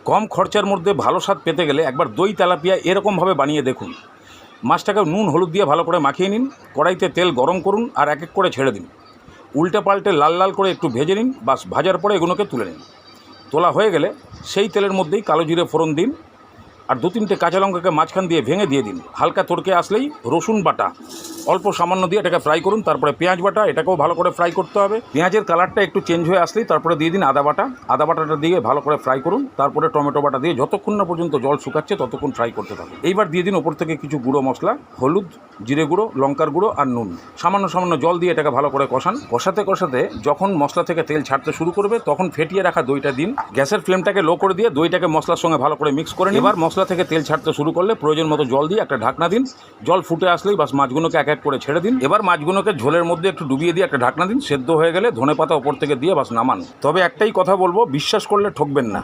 কম খরচার মধ্যে ভালো স্বাদ পেতে গেলে একবার দই তেলাপিয়া এরকমভাবে বানিয়ে দেখুন। মাছটাকে নুন হলুদ দিয়ে ভালো করে মাখিয়ে নিন, কড়াইতে তেল গরম করুন আর এক এক করে ছেড়ে দিন। উল্টে পাল্টে লাল লাল করে একটু ভেজে নিন, বাস ভাজার পরে এগুলোকে তুলে নিন। তোলা হয়ে গেলে সেই তেলের মধ্যেই কালো জিরে ফোড়ন দিন আর 2-3টে কাঁচা লঙ্কাকে মাঝখান দিয়ে ভেঙে দিয়ে দিন। হালকা তড়কে আসলেই রসুন বাটা অল্প সামান্য দিয়ে এটাকে ফ্রাই করুন। তারপরে পেঁয়াজ বাটা, এটাকেও ভালো করে ফ্রাই করতে হবে। পেঁয়াজের কালারটা একটু চেঞ্জ হয়ে আসলেই তারপরে দিয়ে দিন আদা বাটাটা দিয়ে ভালো করে ফ্রাই করুন। তারপরে টমেটো বাটা দিয়ে যতক্ষণ না পর্যন্ত জল শুকাচ্ছে ততক্ষণ ফ্রাই করতে থাকুন। এইবার দিয়ে দিন ওপর থেকে কিছু গুঁড়ো মশলা, হলুদ, জিরে গুঁড়ো, লঙ্কার গুঁড়ো আর নুন। সামান্য জল দিয়ে এটাকে ভালো করে কষান। কষাতে যখন মশলা থেকে তেল ছাড়তে শুরু করবে তখন ফেটিয়ে রাখা দইটা দিন। গ্যাসের ফ্লেমটাকে লো করে দিয়ে দইটাকে মশলার সঙ্গে ভালো করে মিক্স করে নিন। এবার মশলা থেকে তেল ছাড়তে শুরু করলে প্রয়োজন মতো জল দিয়ে একটা ঢাকনা দিন। জল ফুটে আসলেই বাস মাছগুলোকে এক এক করে ছেড়ে দিন। এবার মাছগুলোকে ঝোলের মধ্যে একটু ডুবিয়ে দিয়ে একটা ঢাকনা দিন। সেদ্ধ হয়ে গেলে ধনেপাতা ওপর থেকে দিয়ে বাস নামান। তবে একটাই কথা বলবো, বিশ্বাস করলে ঠকবেন না।